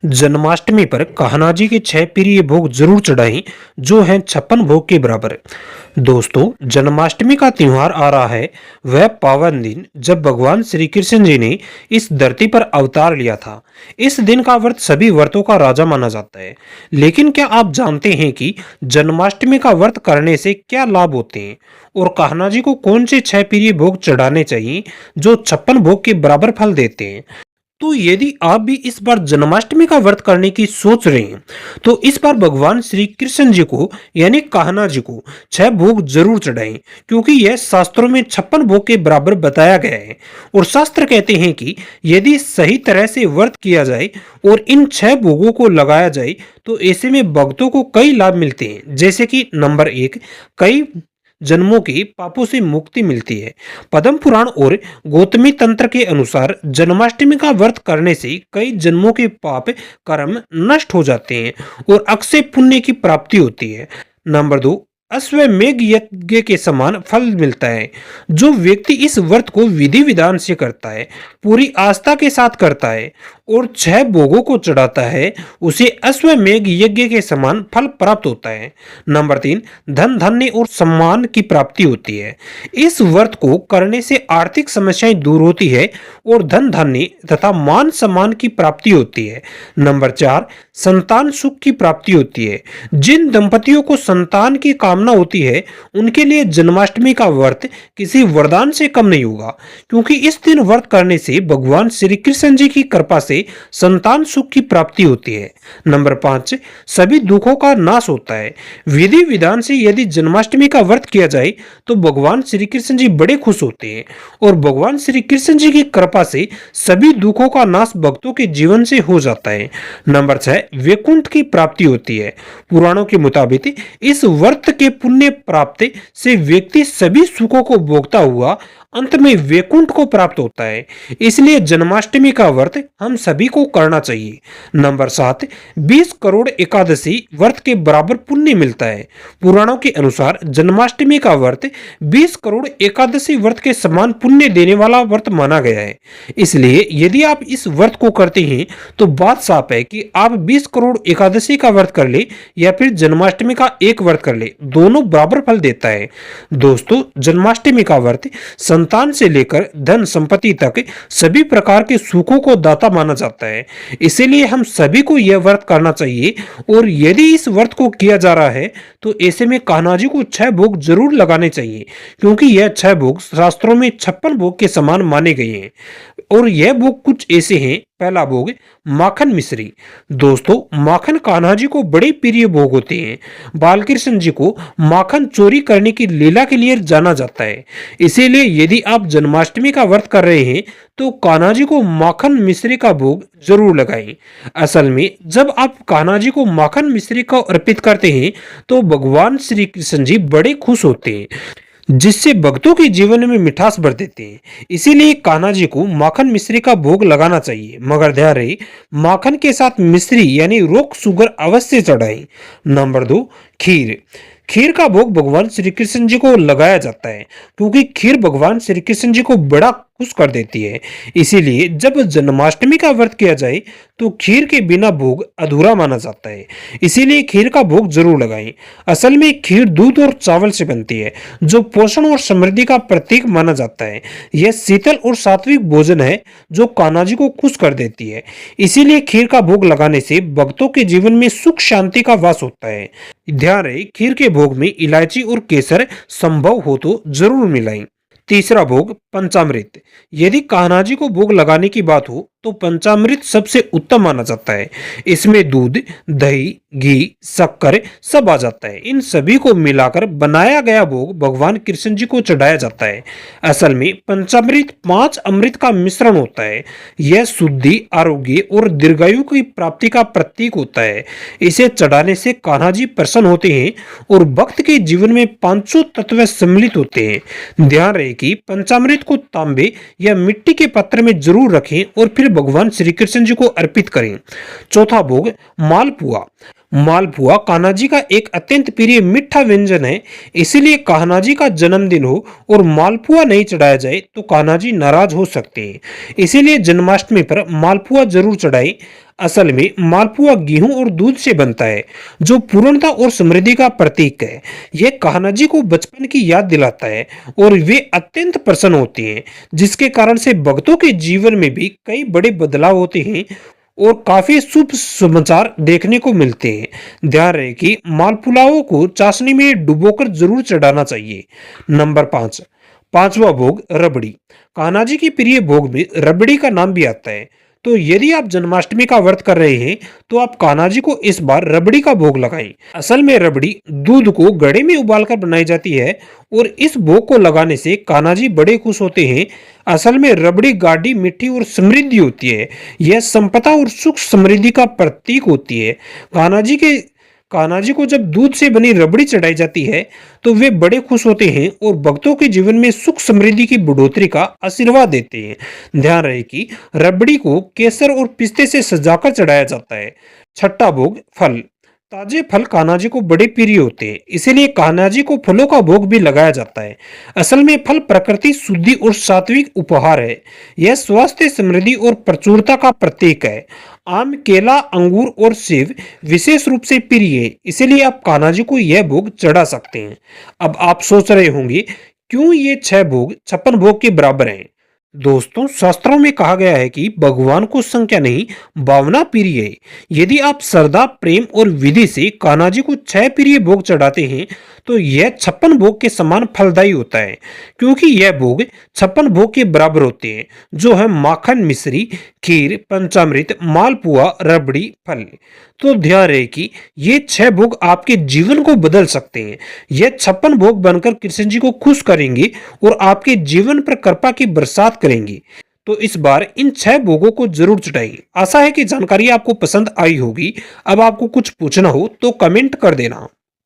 जन्माष्टमी पर कान्हा जी के 6 प्रिय भोग जरूर चढ़ाएं, जो हैं 56 भोग के बराबर। दोस्तों, जन्माष्टमी का त्योहार आ रहा है। वह पावन दिन जब भगवान श्री कृष्ण जी ने इस धरती पर अवतार लिया था। इस दिन का व्रत सभी व्रतों का राजा माना जाता है। लेकिन क्या आप जानते हैं कि जन्माष्टमी का व्रत करने से क्या लाभ होते हैं और कान्हा जी को कौन से 6 प्रिय भोग चढ़ाने चाहिए जो 56 भोग के बराबर फल देते हैं? तो यदि आप भी इस बार जन्माष्टमी का व्रत करने की सोच रहे हैं, तो इस बार भगवान श्री कृष्ण जी को यानी कान्हा जी को 6 भोग जरूर चढ़ाएं, क्योंकि यह शास्त्रों में 56 भोग के बराबर बताया गया है। और शास्त्र कहते हैं कि यदि सही तरह से व्रत किया जाए और इन 6 भोगों को लगाया जाए, तो ऐसे में भक्तों को कई लाभ मिलते हैं। जैसे कि नंबर 1, कई जन्मों के पापों से मुक्ति मिलती है। पद्म पुराण और गौतमी तंत्र के अनुसार जन्माष्टमी का व्रत करने से कई जन्मों के पाप कर्म नष्ट हो जाते हैं और अक्षय पुण्य की प्राप्ति होती है। नंबर 2, अश्वमेध यज्ञ के समान फल मिलता है। जो व्यक्ति इस व्रत को विधि विधान से करता है, पूरी आस्था के साथ करता है और 6 भोगों को चढ़ाता है, उसे अश्वमेध यज्ञ के समान फल प्राप्त होता है। नंबर 3, धन धान्य और सम्मान की प्राप्ति होती है। इस व्रत को करने से आर्थिक समस्याएं दूर होती है और धन धान्य तथा मान सम्मान की प्राप्ति होती है। नंबर 4, संतान सुख की प्राप्ति होती है। जिन दंपतियों को संतान की कामना होती है, उनके लिए जन्माष्टमी का व्रत किसी वरदान से कम नहीं होगा, क्योंकि इस दिन व्रत करने से भगवान श्री कृष्ण जी की कृपा से संतान सुख की प्राप्ति होती है। नंबर 5, सभी दुखों का नाश होता है। विधि विधान से यदि जन्माष्टमी का व्रत किया जाए, तो भगवान श्री कृष्ण जी बड़े खुश होते हैं और भगवान श्री कृष्ण जी की कृपा से सभी दुखों का नाश भक्तों के जीवन से हो जाता है। नंबर 6, वैकुंठ की प्राप्ति होती है। पुराणों के मुताबिक इस व्रत के पुण्य प्राप्ति से व्यक्ति सभी सुखों को भोगता हुआ अंत में वैकुंठ को प्राप्त होता है। इसलिए जन्माष्टमी का व्रत हम सभी को करना चाहिए। नंबर 7, 20 करोड़ एकादशी व्रत के बराबर पुण्य मिलता है। पुराणों के अनुसार जन्माष्टमी का व्रत 20 करोड़ एकादशी व्रत के समान पुण्य देने वाला व्रत माना गया है। इसलिए यदि आप इस व्रत को करते हैं, तो बात साफ है कि आप 20 करोड़ एकादशी का व्रत कर ले या फिर जन्माष्टमी का एक व्रत कर ले, दोनों बराबर फल देता है। दोस्तों, जन्माष्टमी का व्रत संतान से लेकर धन संपत्ति तक सभी प्रकार के सुखों को दाता माना जाता है। इसीलिए हम सभी को यह व्रत करना चाहिए। और यदि इस व्रत को किया जा रहा है, तो ऐसे में कान्हा जी को 6 भोग जरूर लगाने चाहिए, क्योंकि यह 6 भोग शास्त्रों में 56 भोग के समान माने गए हैं। और यह भोग कुछ ऐसे हैं। पहला भोग, माखन मिश्री। दोस्तों, माखन कान्हा जी को बड़े प्रिय भोग होते हैं। बालकृष्ण जी को माखन चोरी करने की लीला के लिए जाना जाता है। इसीलिए यदि आप जन्माष्टमी का व्रत कर रहे हैं, तो कान्हा जी को माखन मिश्री का भोग जरूर लगाएं। असल में जब आप कान्हा जी को माखन मिश्री का अर्पित करते हैं, तो भगवान श्री कृष्ण जी बड़े खुश होते हैं, जिससे भक्तों के जीवन में मिठास भर देते हैं। इसीलिए कान्हा जी को माखन मिश्री का भोग लगाना चाहिए। मगर ध्यान रहे, माखन के साथ मिश्री यानी रोक शुगर अवश्य चढ़ाएं। नंबर 2, खीर। खीर का भोग भगवान श्री कृष्ण जी को लगाया जाता है, क्योंकि खीर भगवान श्री कृष्ण जी को बड़ा खुश कर देती है। इसीलिए जब जन्माष्टमी का व्रत किया जाए, तो खीर के बिना भोग अधूरा माना जाता है। इसीलिए खीर का भोग जरूर लगाएं। असल में खीर दूध और चावल से बनती है, जो पोषण और समृद्धि का प्रतीक माना जाता है। यह शीतल और सात्विक भोजन है, जो कान्हा जी को खुश कर देती है। इसीलिए खीर का भोग लगाने से भक्तों के जीवन में सुख शांति का वास होता है। ध्यान रहे, खीर के भोग में इलायची और केसर संभव हो तो जरूर मिलाएं। तीसरा भोग, पंचामृत। यदि कान्हा जी को भोग लगाने की बात हो, तो पंचामृत सबसे उत्तम माना जाता है। इसमें दूध, दही, घी, शक्कर सब आ जाता है। इन सभी को मिलाकर बनाया गया भोग भगवान कृष्ण जी को चढ़ाया जाता है। असल में पंचामृत 5 अमृत का मिश्रण होता है। यह शुद्धि, आरोग्य और दीर्घायु की प्राप्ति का प्रतीक होता है। इसे चढ़ाने से कान्हा जी प्रसन्न होते हैं और भक्त के जीवन में 500 तत्व सम्मिलित होते हैं। ध्यान रहे कि पंचामृत को तांबे या मिट्टी के पात्र में जरूर रखें और फिर भगवान श्री कृष्ण जी को अर्पित करें। चौथा भोग, मालपुआ। मालपुआ कान्हा जी का एक अत्यंत प्रिय मीठा व्यंजन है। इसीलिए कान्हा जी का जन्मदिन हो और मालपुआ नहीं चढ़ाया जाए, तो कान्हा जी नाराज हो सकते हैं। इसीलिए जन्माष्टमी पर मालपुआ जरूर चढ़ाएं। असल में मालपुआ गेहूं और दूध से बनता है, जो पूर्णता और समृद्धि का प्रतीक है। यह कान्हा जी को बचपन की याद दिलाता है और वे अत्यंत प्रसन्न होते हैं, जिसके कारण से भक्तों के जीवन में भी कई बड़े बदलाव होते हैं और काफी शुभ समाचार देखने को मिलते हैं। ध्यान रहे कि मालपुलाओं को चाशनी में डुबोकर जरूर चढ़ाना चाहिए। नंबर 5, पांचवा भोग रबड़ी। कान्हा जी के प्रिय भोग में रबड़ी का नाम भी आता है। तो यदि आप जन्माष्टमी का व्रत कर रहे हैं तो आप कान्हा जी को इस बार रबड़ी का भोग लगाएं। असल में रबड़ी दूध को घड़े में उबालकर बनाई जाती है और इस भोग को लगाने से कान्हा जी बड़े खुश होते हैं। असल में रबड़ी गाढ़ी, मीठी और समृद्धि होती है। यह संपदा और सुख समृद्धि का प्रतीक होती है। कान्हा जी को जब दूध से बनी रबड़ी चढ़ाई जाती है तो वे बड़े खुश होते हैं और भक्तों के जीवन में सुख समृद्धि की बढ़ोतरी का आशीर्वाद देते हैं। ध्यान रहे कि रबड़ी को केसर और पिस्ते से सजाकर चढ़ाया जाता है। छठा भोग फल। ताजे फल कान्हा जी को बड़े प्रिय होते हैं, इसीलिए कान्हा जी को फलों का भोग भी लगाया जाता है। असल में फल प्रकृति, शुद्धि और सात्विक उपहार है। यह स्वास्थ्य, समृद्धि और प्रचुरता का प्रतीक है। आम, केला, अंगूर और सेब विशेष रूप से प्रिय है, इसीलिए आप कान्हा जी को यह भोग चढ़ा सकते हैं। अब आप सोच रहे होंगे क्यों ये 6 भोग 56 भोग के बराबर हैं। दोस्तों, शास्त्रों में कहा गया है कि भगवान को संख्या नहीं, भावना प्रिय है। यदि आप श्रद्धा, प्रेम और विधि से कान्हा जी को 6 प्रिय भोग चढ़ाते हैं तो यह 56 भोग के समान फलदायी होता है, क्योंकि यह भोग 56 भोग के बराबर होते हैं, जो है माखन, मिश्री, खीर, पंचामृत, मालपुआ, रबड़ी, फल। तो ध्यान रहे कि ये 6 भोग आपके जीवन को बदल सकते हैं। यह 56 भोग बनकर कृष्ण जी को खुश करेंगे और आपके जीवन पर कृपा की बरसात करेंगे। तो इस बार इन 6 भोगों को जरूर चढ़ाइए। आशा है कि जानकारी आपको पसंद आई होगी। अब आपको कुछ पूछना हो तो कमेंट कर देना।